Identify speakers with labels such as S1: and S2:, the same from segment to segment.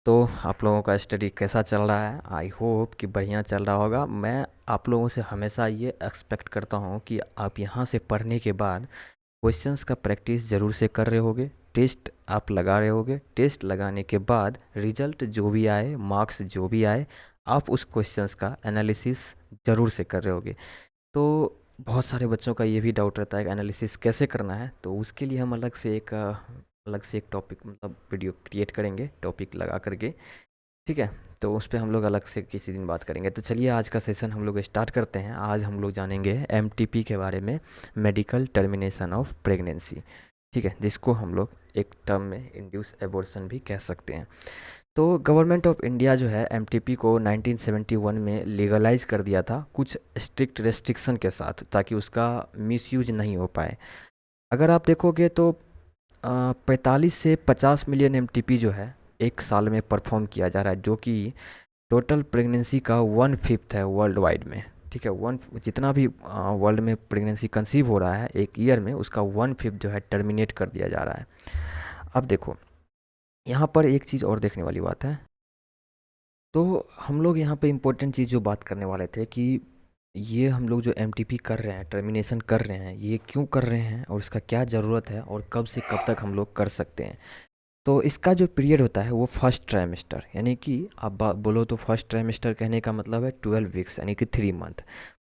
S1: तो आप लोगों का स्टडी कैसा चल रहा है? आई होप कि बढ़िया चल रहा होगा। मैं आप लोगों से हमेशा ये एक्सपेक्ट करता हूँ कि आप यहाँ से पढ़ने के बाद क्वेश्चंस का प्रैक्टिस ज़रूर से कर रहे होगे, टेस्ट आप लगा रहे होगे। टेस्ट लगाने के बाद रिजल्ट जो भी आए, मार्क्स जो भी आए, आप उस क्वेश्चंस का एनालिसिस ज़रूर से कर रहे होगे। तो बहुत सारे बच्चों का ये भी डाउट रहता है कि एनालिसिस कैसे करना है, तो उसके लिए हम अलग से एक टॉपिक मतलब वीडियो क्रिएट करेंगे टॉपिक लगा करके। ठीक है, तो उस पे हम लोग अलग से किसी दिन बात करेंगे। तो चलिए आज का सेशन हम लोग स्टार्ट करते हैं। आज हम लोग जानेंगे एमटीपी के बारे में, मेडिकल टर्मिनेशन ऑफ प्रेगनेंसी। ठीक है, जिसको हम लोग एक टर्म में इंड्यूस एबॉर्शन भी कह सकते हैं। तो गवर्नमेंट ऑफ इंडिया जो है एमटीपी को 1971 में लीगलाइज कर दिया था, कुछ स्ट्रिक्ट रेस्ट्रिक्शन के साथ, ताकि उसका मिसयूज नहीं हो पाए। अगर आप देखोगे तो 45 से 50 मिलियन एमटीपी जो है एक साल में परफॉर्म किया जा रहा है, जो कि टोटल प्रेगनेंसी का 1/5 है वर्ल्ड वाइड में। ठीक है, वन जितना भी वर्ल्ड में प्रेगनेंसी कंसीव हो रहा है एक ईयर में, उसका 1/5 जो है टर्मिनेट कर दिया जा रहा है। अब देखो, यहाँ पर एक चीज़ और देखने वाली बात है। तो हम लोग यहाँ पे इम्पोर्टेंट चीज़ जो बात करने वाले थे कि ये हम लोग जो एमटीपी कर रहे हैं, टर्मिनेशन कर रहे हैं, ये क्यों कर रहे हैं और इसका क्या ज़रूरत है और कब से कब तक हम लोग कर सकते हैं। तो इसका जो पीरियड होता है वो फर्स्ट ट्राइमेस्टर, यानी कि आप बोलो तो फर्स्ट ट्राइमेस्टर कहने का मतलब है 12 वीक्स, यानी कि 3 मंथ।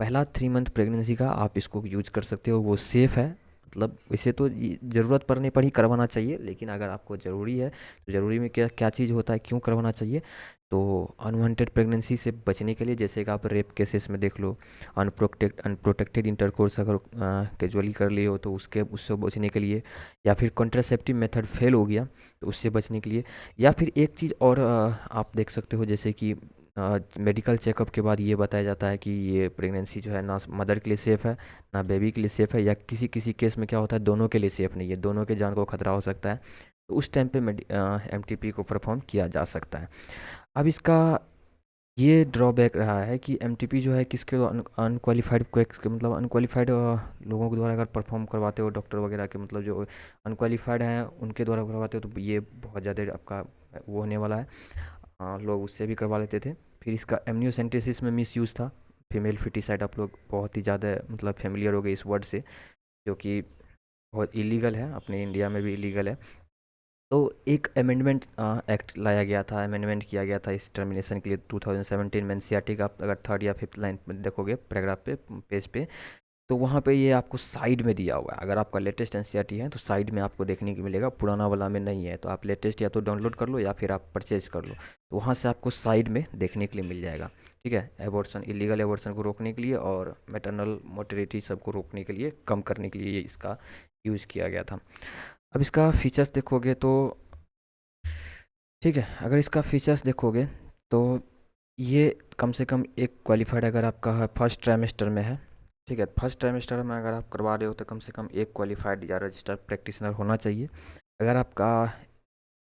S1: पहला 3 मंथ प्रेगनेंसी का आप इसको यूज कर सकते हो, वो सेफ़ है। मतलब वैसे तो ज़रूरत पड़ने पर ही करवाना चाहिए, लेकिन अगर आपको ज़रूरी है तो ज़रूरी में क्या क्या चीज़ होता है, क्यों करवाना चाहिए। तो अनवांटेड प्रेगनेंसी से बचने के लिए, जैसे कि आप रेप केसेस में देख लो, अनप्रोटेक्टेड इंटरकोर्स अगर कैजुअली कर लिए हो तो उससे बचने के लिए, या फिर कॉन्ट्रासेप्टिव मेथड फेल हो गया तो उससे बचने के लिए, या फिर एक चीज़ और आप देख सकते हो, जैसे कि मेडिकल चेकअप के बाद ये बताया जाता है कि ये प्रेगनेंसी जो है ना मदर के लिए सेफ़ है ना बेबी के लिए सेफ़ है, या किसी किसी केस में क्या होता है दोनों के लिए सेफ़ नहीं है, दोनों के जान को खतरा हो सकता है। तो उस टाइम पे एमटीपी को परफॉर्म किया जा सकता है। अब इसका ये ड्रॉबैक रहा है कि एमटीपी जो है किसके अनक्वालिफाइड मतलब अनक्वालिफाइड लोगों के द्वारा अगर परफॉर्म करवाते हो, डॉक्टर वगैरह के, मतलब जो अनक्वालिफाइड हैं उनके द्वारा करवाते हो, तो ये बहुत ज़्यादा आपका वो होने वाला है। लोग उससे भी करवा लेते थे। फिर इसका एमनियोसेंटेसिस में मिस यूज़ था। फीमेल फिटिसाइड आप लोग बहुत ही ज़्यादा मतलब फेमिलियर हो गए इस वर्ड से, जो कि बहुत इलीगल है, अपने इंडिया में भी इलीगल है। तो एक अमेंडमेंट एक्ट लाया गया था, अमेंडमेंट किया गया था इस टर्मिनेशन के लिए 2017 में। एनसीईआरटी का आप अगर थर्ड या फिफ्थ लाइन में देखोगे, पैराग्राफ पे, पेज पे, तो वहाँ पे ये आपको साइड में दिया हुआ है। अगर आपका लेटेस्ट एनसीईआरटी है तो साइड में आपको देखने को मिलेगा, पुराना वाला में नहीं है। तो आप लेटेस्ट या तो डाउनलोड कर लो या फिर आप परचेज कर लो, तो वहाँ से आपको साइड में देखने के लिए मिल जाएगा। ठीक है, एबॉर्शन, इलीगल एबॉर्शन को रोकने के लिए और मैटरनल मोर्टेलिटी सबको रोकने के लिए, कम करने के लिए ये इसका यूज़ किया गया था। अब इसका फीचर्स देखोगे तो, ठीक है, अगर इसका फीचर्स देखोगे तो ये कम से कम एक क्वालिफाइड अगर आपका फर्स्ट ट्राइमेस्टर में है, ठीक है, फर्स्ट ट्राइमेस्टर में अगर आप करवा रहे हो तो कम से कम एक क्वालिफाइड या रजिस्टर्ड प्रैक्टिशनर होना चाहिए। अगर आपका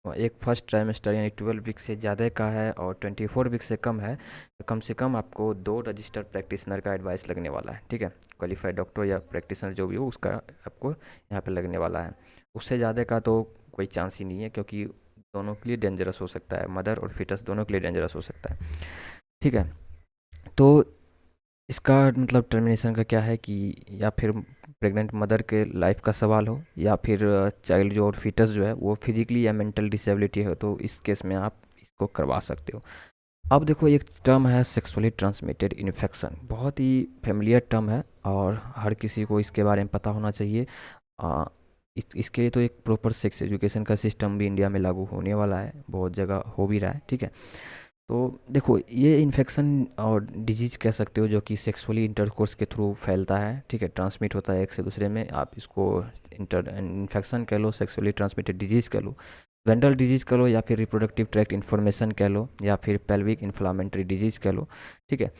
S1: एक फर्स्ट ट्राइमेस्टर यानी 12 वीक से ज़्यादा का है और 24 वीक से कम है, तो कम से कम आपको 2 रजिस्टर्ड प्रैक्टिशनर का एडवाइस लगने वाला है। ठीक है, क्वालिफाइड डॉक्टर या प्रैक्टिशनर जो भी हो उसका आपको यहाँ पे लगने वाला है। उससे ज़्यादा का तो कोई चांस ही नहीं है, क्योंकि दोनों के लिए डेंजरस हो सकता है, मदर और फिटस दोनों के लिए डेंजरस हो सकता है। ठीक है, तो इसका मतलब टर्मिनेशन का क्या है कि या फिर प्रेग्नेंट मदर के लाइफ का सवाल हो, या फिर चाइल्ड जो और फीटस जो है वो फिजिकली या मेंटल डिसेबिलिटी हो, तो इस केस में आप इसको करवा सकते हो। अब देखो, एक टर्म है सेक्सुअली ट्रांसमिटेड इन्फेक्शन, बहुत ही फेमिलियर टर्म है और हर किसी को इसके बारे में पता होना चाहिए। इसके लिए तो एक प्रॉपर सेक्स एजुकेशन का सिस्टम भी इंडिया में लागू होने वाला है, बहुत जगह हो भी रहा है। ठीक है, तो देखो, ये इन्फेक्शन और डिजीज़ कह सकते हो जो कि सेक्सुअली इंटरकोर्स के थ्रू फैलता है। ठीक है, ट्रांसमिट होता है एक से दूसरे में, आप इसको इन्फेक्शन कह लो, सेक्सुअली ट्रांसमिटेड डिजीज़ कह लो, वेंडल डिजीज़ कह लो, या फिर रिप्रोडक्टिव ट्रैक्ट इन्फॉर्मेशन कह लो, या फिर पेल्विक इन्फ्लामेटरी डिजीज़ कह लो। ठीक है,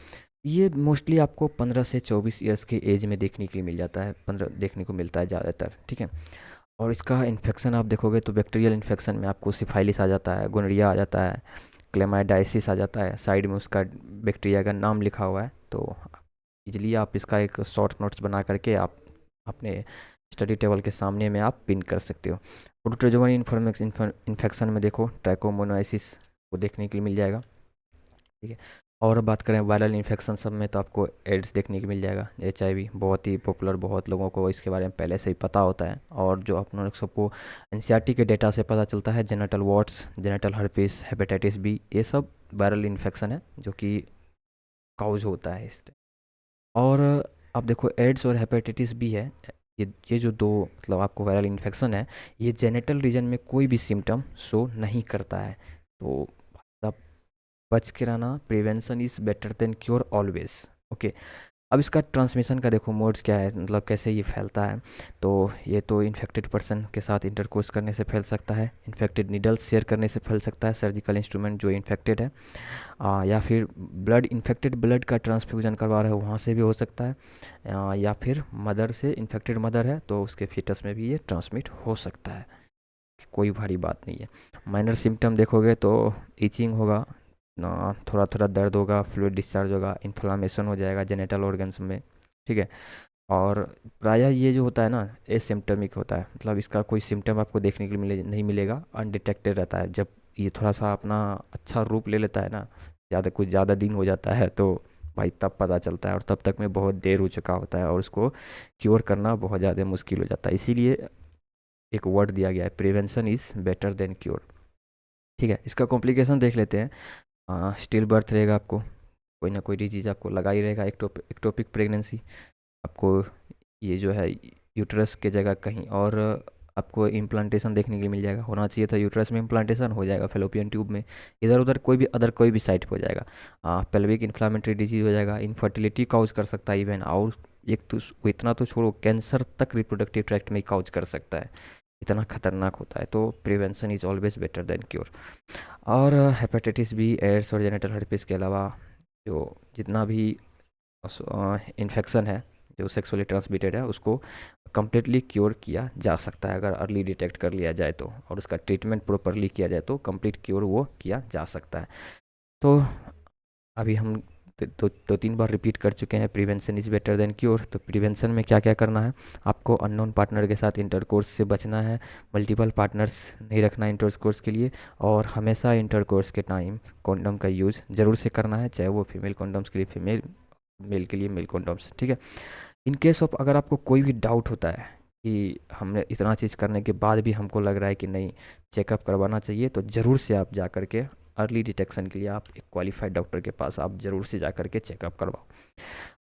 S1: ये मोस्टली आपको 15 से 24 ईयर्स के एज में देखने के लिए मिल जाता है, 15 देखने को मिलता है ज़्यादातर। ठीक है, और इसका इन्फेक्शन आप देखोगे तो बैक्टीरियल इन्फेक्शन में आपको सिफाइलिस आ जाता है, गोनोरिया आ जाता है, क्लेमाइडाइसिस आ जाता है। साइड में उसका बैक्टीरिया का नाम लिखा हुआ है, तो इजली आप इसका एक शॉर्ट नोट्स बना करके आप अपने स्टडी टेबल के सामने में आप पिन कर सकते हो। प्रोटोजोवन इन्फेक्शन में देखो, ट्रैकोमोनाइसिस वो देखने के लिए मिल जाएगा। ठीक है। और बात करें वायरल इन्फेक्शन सब में, तो आपको एड्स देखने को मिल जाएगा। HIV बहुत ही पॉपुलर, बहुत लोगों को इसके बारे में पहले से ही पता होता है। और जो आप लोग सबको NCERT के डेटा से पता चलता है, genital warts, genital herpes, hepatitis B, ये सब वायरल इन्फेक्शन है जो कि काउज होता है इससे। और आप देखो एड्स और हेपेटाइटिस बी है, ये जो दो मतलब आपको वायरल इन्फेक्शन है, ये जेनिटल रीजन में कोई भी सिम्टम शो नहीं करता है। तो आप बच के रहना, prevention is better than cure always. Okay. अब इसका ट्रांसमिशन का देखो मोड्स क्या है, मतलब कैसे ये फैलता है। तो ये तो इन्फेक्टेड पर्सन के साथ इंटरकोर्स करने से फैल सकता है, इन्फेक्टेड नीडल्स शेयर करने से फैल सकता है, सर्जिकल इंस्ट्रूमेंट जो इन्फेक्टेड है, या फिर ब्लड इन्फेक्टेड ब्लड का ट्रांसफ्यूजन करवा रहे हो वहाँ से भी हो सकता है, या फिर मदर से, इन्फेक्टेड मदर है तो उसके फीटस में भी ये ट्रांसमिट हो सकता है। कोई भारी बात नहीं है। माइनर सिम्टम देखोगे तो ईचिंग होगा, थोड़ा थोड़ा दर्द होगा, फ्लूइड डिस्चार्ज होगा, इन्फ्लामेशन हो जाएगा जेनिटल ऑर्गन्स में। ठीक है। और प्रायः ये जो होता है ना, एसिम्प्टमिक होता है, मतलब इसका कोई सिम्टम आपको देखने के लिए नहीं मिलेगा, अनडिटेक्टेड रहता है। जब ये थोड़ा सा अपना अच्छा रूप ले लेता है ना, कुछ ज़्यादा दिन हो जाता है, तो भाई तब पता चलता है, और तब तक में बहुत देर हो चुका होता है और उसको क्योर करना बहुत ज़्यादा मुश्किल हो जाता है। इसीलिए एक वर्ड दिया गया है, prevention is better than cure. ठीक है। इसका कॉम्प्लिकेशन देख लेते हैं। स्टिल बर्थ रहेगा, आपको कोई ना कोई डिजीज़ आपको लगा ही रहेगा। एक्टोपिक प्रेगनेंसी, आपको ये जो है यूट्रस के जगह कहीं और आपको इम्प्लांटेशन देखने के लिए मिल जाएगा। होना चाहिए था यूट्रस में इम्प्लांटेशन, हो जाएगा फेलोपियन ट्यूब में, इधर उधर कोई भी साइट हो जाएगा। पेल्विक इन्फ्लामेटरी डिजीज हो जाएगा, इनफर्टिलिटी काउज कर सकता है इवन। और एक तो इतना तो छोड़ो, कैंसर तक रिप्रोडक्टिव ट्रैक्ट में काउज कर सकता है, इतना खतरनाक होता है। तो prevention is always better than cure. और हेपेटाइटिस बी, एड्स और जेनिटल हर्पिस के अलावा जो जितना भी इन्फेक्शन है जो सेक्सुअली ट्रांसमिटेड है, उसको कम्प्लीटली क्योर किया जा सकता है अगर अर्ली डिटेक्ट कर लिया जाए तो, और उसका ट्रीटमेंट प्रॉपरली किया जाए तो कंप्लीट क्योर वो किया जा सकता है। तो अभी हम दो तीन बार रिपीट कर चुके हैं, prevention is better than cure. तो प्रिवेंशन में क्या क्या करना है, आपको अननोन पार्टनर के साथ इंटरकोर्स से बचना है, मल्टीपल पार्टनर्स नहीं रखना इंटरकोर्स के लिए, और हमेशा इंटरकोर्स के टाइम कॉन्डम का यूज़ ज़रूर से करना है, चाहे वो फीमेल कॉन्डम्स के लिए फीमेल, मेल के लिए मेल कॉन्डम्स। ठीक है। इन केस ऑफ अगर आपको कोई भी डाउट होता है कि हमने इतना चीज़ करने के बाद भी हमको लग रहा है कि नहीं चेकअप करवाना चाहिए, तो ज़रूर से आप जा कर के अर्ली डिटेक्शन के लिए आप एक क्वालिफाइड डॉक्टर के पास आप ज़रूर से जा कर के चेकअप करवाओ।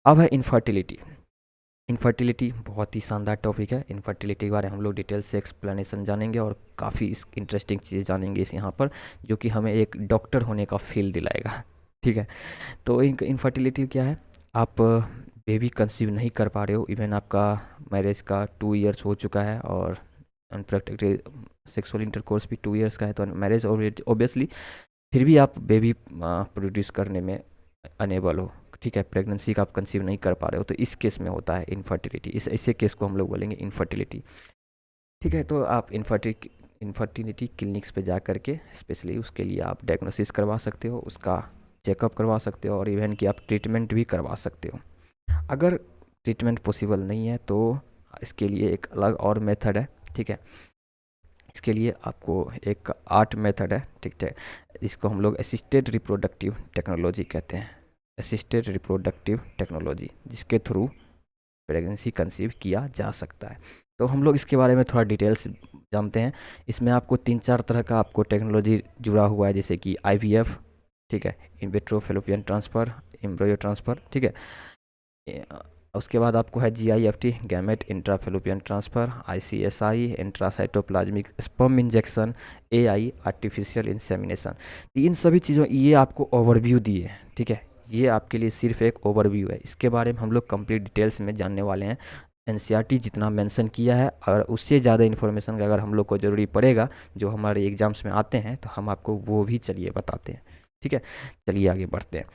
S1: अब है इनफर्टिलिटी। इनफर्टिलिटी बहुत ही शानदार टॉपिक है। इनफर्टिलिटी के बारे में हम लोग डिटेल से एक्सप्लेनेशन जानेंगे और काफ़ी इंटरेस्टिंग चीज़ जानेंगे इस यहाँ पर, जो कि हमें एक डॉक्टर होने का फील दिलाएगा। ठीक है। तो इनफर्टिलिटी क्या है, आप बेबी कंसीव नहीं कर पा रहे हो, इवन आपका मैरिज का 2 इयर्स हो चुका है और अनप्रोटेक्टेड सेक्सुअल इंटरकोर्स भी 2 इयर्स का है, तो मैरिज ऑब्वियसली, फिर भी आप बेबी प्रोड्यूस करने में अनेबल हो। ठीक है। प्रेगनेंसी का आप कंसीव नहीं कर पा रहे हो, तो इस केस में होता है इनफर्टिलिटी। ऐसे केस को हम लोग बोलेंगे इनफर्टिलिटी। ठीक है। तो आप इनफर्टिलिटी क्लिनिक्स पे जा कर के स्पेशली उसके लिए आप डायग्नोसिस करवा सकते हो, उसका चेकअप करवा सकते हो, और इवन कि आप ट्रीटमेंट भी करवा सकते हो। अगर ट्रीटमेंट पॉसिबल नहीं है तो इसके लिए एक अलग और मेथड है। ठीक है। इसके लिए आपको एक आर्ट मेथड है। ठीक है। इसको हम लोग असिस्टेड रिप्रोडक्टिव टेक्नोलॉजी कहते हैं, असिस्टेड रिप्रोडक्टिव टेक्नोलॉजी, जिसके थ्रू प्रेगनेंसी कंसीव किया जा सकता है। तो हम लोग इसके बारे में थोड़ा डिटेल्स जानते हैं। इसमें आपको 3-4 तरह का आपको टेक्नोलॉजी जुड़ा हुआ है, जैसे कि IVF, ठीक है, in vitro fallopian transfer, embryo transfer. ठीक है। उसके बाद आपको है GIFT, gamete intrafallopian transfer, ICSI, intracytoplasmic sperm injection, AI, artificial insemination. इन सभी चीज़ों ये आपको ओवरव्यू दिए। ठीक है। ये आपके लिए सिर्फ एक ओवरव्यू है, इसके बारे में हम लोग कंप्लीट डिटेल्स में जानने वाले हैं। NCERT जितना मेंशन किया है, और उससे ज़्यादा इन्फॉर्मेशन अगर हम लोग को ज़रूरी पड़ेगा जो हमारे एग्ज़ाम्स में आते हैं, तो हम आपको वो भी चलिए बताते हैं। ठीक है। चलिए आगे बढ़ते हैं।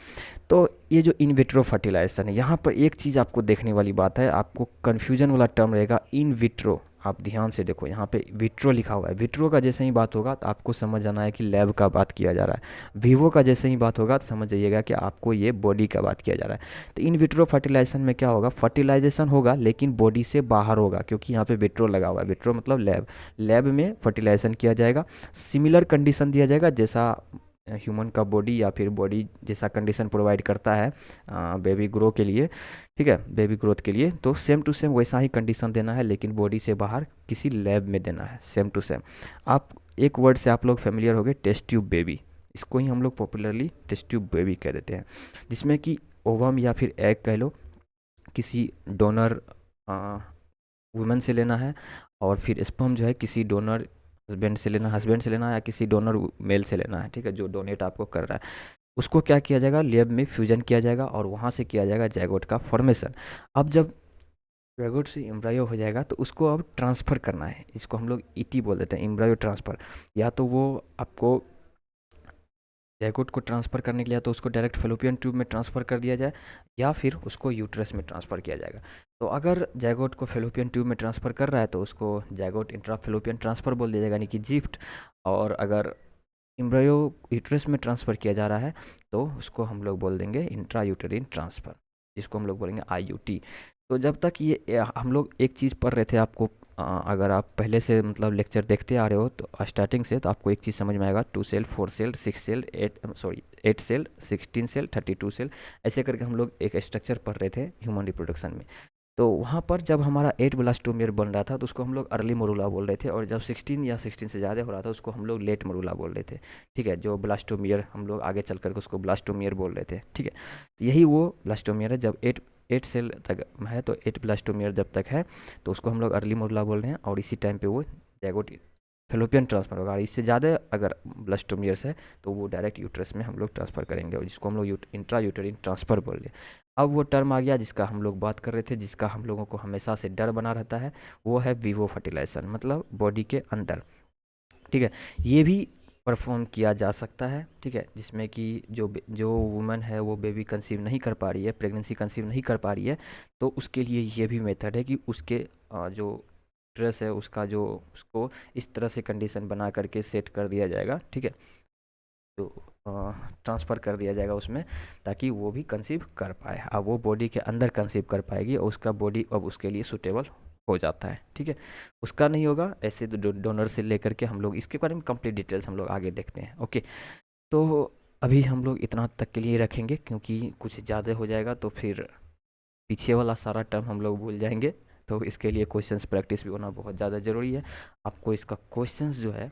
S1: तो ये जो इन विट्रो फर्टिलाइजेशन है, यहाँ पर एक चीज़ आपको देखने वाली बात है, आपको कन्फ्यूजन वाला टर्म रहेगा इन विट्रो। आप ध्यान से देखो, यहाँ पे विट्रो लिखा हुआ है। विट्रो का जैसे ही बात होगा तो आपको समझ आना है कि लैब का बात किया जा रहा है। विवो का जैसे ही बात होगा तो समझ जाइएगा कि आपको ये बॉडी का बात किया जा रहा है। तो इन विट्रो फर्टिलाइजेशन में क्या होगा, फर्टिलाइजेशन होगा लेकिन बॉडी से बाहर होगा, क्योंकि यहाँ पे विट्रो लगा हुआ है। विट्रो मतलब लैब, लैब में फर्टिलाइजेशन किया जाएगा। सिमिलर कंडीशन दिया जाएगा जैसा ह्यूमन का बॉडी या फिर बॉडी जैसा कंडीशन प्रोवाइड करता है बेबी ग्रो के लिए, ठीक है, बेबी ग्रोथ के लिए, तो सेम टू सेम वैसा ही कंडीशन देना है, लेकिन बॉडी से बाहर किसी लैब में देना है, सेम टू सेम। आप एक वर्ड से आप लोग फेमिलियर हो गए, टेस्ट ट्यूब बेबी, इसको ही हम लोग पॉपुलरली टेस्ट ट्यूब बेबी कह देते हैं, जिसमें कि ओवम या फिर एग कह लो, किसी डोनर वुमेन से लेना है, और फिर स्पर्म जो है किसी डोनर हस्बैंड से लेना है, या किसी डोनर मेल से लेना है, ठीक है, जो डोनेट आपको कर रहा है। उसको क्या किया जाएगा, लैब में फ्यूजन किया जाएगा और वहाँ से किया जाएगा जैगोट का फॉर्मेशन। अब जब जैगोट से एम्ब्रायो हो जाएगा तो उसको अब ट्रांसफ़र करना है, इसको हम लोग ईटी बोल देते हैं, एम्ब्रायो ट्रांसफ़र। या तो वो आपको जैगोट को ट्रांसफ़र करने के लिए तो उसको डायरेक्ट फेलोपियन ट्यूब में ट्रांसफ़र कर दिया जाए, या फिर उसको यूट्रस में ट्रांसफ़र किया जाएगा। तो अगर जैगोट को फेलोपियन ट्यूब में ट्रांसफ़र कर रहा है तो उसको जैगोट इंट्रा फेलोपियन ट्रांसफ़र बोल दिया जाएगा, यानी कि जिफ्ट। और अगर एम्ब्रायो यूट्रस में ट्रांसफ़र किया जा रहा है तो उसको हम लोग बोल देंगे इंट्रा यूटेरिन ट्रांसफ़र, जिसको हम लोग बोलेंगे आईयूटी। तो जब तक ये हम लोग एक चीज़ पढ़ रहे थे, आपको अगर आप पहले से मतलब लेक्चर देखते आ रहे हो तो स्टार्टिंग से, तो आपको एक चीज़ समझ में आएगा, 2 cell, 4 cell, 6 cell, 8 cell, 16 cell, 32 cell, ऐसे करके हम लोग एक स्ट्रक्चर पढ़ रहे थे ह्यूमन रिप्रोडक्शन में। तो वहाँ पर जब हमारा 8 ब्लास्टोमियर बन रहा था तो उसको हम लोग अर्ली मरूला बोल रहे थे, और जब 16 या 16 से ज़्यादा हो रहा था उसको हम लोग लेट मरूला बोल रहे थे, ठीक है, जो ब्लास्टोमियर हम लोग आगे चल कर उसको ब्लास्टोमियर बोल रहे थे, ठीक है। तो यही वो ब्लास्टोमियर है, जब 8 सेल तक है तो 8 ब्लास्टोमियर जब तक है तो उसको हम लोग अर्ली मरूला बोल रहे हैं, और इसी टाइम पे वो जैगोट फेलोपियन ट्रांसफ़र होगा। और इससे ज़्यादा अगर ब्लास्टोमियर्स है तो वो डायरेक्ट यूट्रस में हम लोग ट्रांसफ़र करेंगे, और जिसको हम लोग इंट्रा यूटेरिन ट्रांसफ़र बोल रहे हैं। अब वो टर्म आ गया जिसका हम लोग बात कर रहे थे, जिसका हम लोगों को हमेशा से डर बना रहता है, वो है विवो फर्टिलाइजेशन, मतलब बॉडी के अंदर, ठीक है। ये भी परफॉर्म किया जा सकता है, ठीक है, जिसमें कि जो वुमन है वो बेबी कंसीव नहीं कर पा रही है, प्रेगनेंसी कंसीव नहीं कर पा रही है, तो उसके लिए ये भी मेथड है कि उसके जो ड्रेस है उसका जो उसको इस तरह से कंडीशन बना करके सेट कर दिया जाएगा, ठीक है, तो ट्रांसफ़र कर दिया जाएगा उसमें, ताकि वो भी कंसीव कर पाए। अब वो बॉडी के अंदर कंसीव कर पाएगी और उसका बॉडी अब उसके लिए सूटेबल हो जाता है, ठीक है। उसका नहीं होगा, ऐसे तो डोनर से लेकर के हम लोग इसके बारे में कंप्लीट डिटेल्स हम लोग आगे देखते हैं, ओके। तो अभी हम लोग इतना तक के लिए रखेंगे, क्योंकि कुछ ज़्यादा हो जाएगा तो फिर पीछे वाला सारा टर्म हम लोग भूल जाएंगे। तो इसके लिए क्वेश्चंस प्रैक्टिस भी होना बहुत ज़्यादा ज़रूरी है। आपको इसका क्वेश्चंस जो है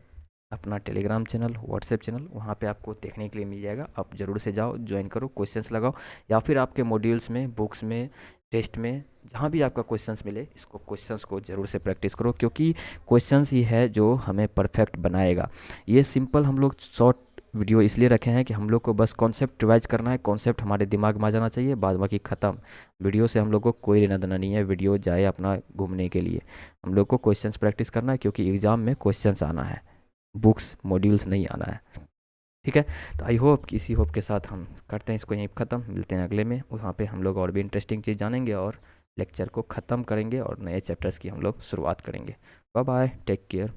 S1: अपना टेलीग्राम चैनल, व्हाट्सएप चैनल, वहाँ पे आपको देखने के लिए मिल जाएगा। आप ज़रूर से जाओ, ज्वाइन करो, क्वेश्चंस लगाओ, या फिर आपके मॉड्यूल्स में, बुक्स में, टेस्ट में, जहाँ भी आपका क्वेश्चंस मिले, इसको क्वेश्चंस को ज़रूर से प्रैक्टिस करो, क्योंकि क्वेश्चंस ही है जो हमें परफेक्ट बनाएगा। ये सिंपल हम लोग शॉर्ट वीडियो इसलिए रखे हैं कि हम लोग को बस कॉन्सेप्ट रिवाइज करना है, कॉन्सेप्ट हमारे दिमाग में आ जाना चाहिए, बाद बाकी ख़त्म। वीडियो से हम लोग को कोई लेना देना नहीं है, वीडियो जाए अपना घूमने के लिए। हम लोग को क्वेश्चंस प्रैक्टिस करना है, क्योंकि एग्ज़ाम में क्वेश्चंस आना है, बुक्स मॉड्यूल्स नहीं आना है, ठीक है। तो आई होप कि इसी होप के साथ हम करते हैं इसको यहीं ख़त्म। मिलते हैं अगले में, वहाँ पे हम लोग और भी इंटरेस्टिंग चीज़ जानेंगे और लेक्चर को ख़त्म करेंगे और नए चैप्टर्स की हम लोग शुरुआत करेंगे। Bye bye, take care.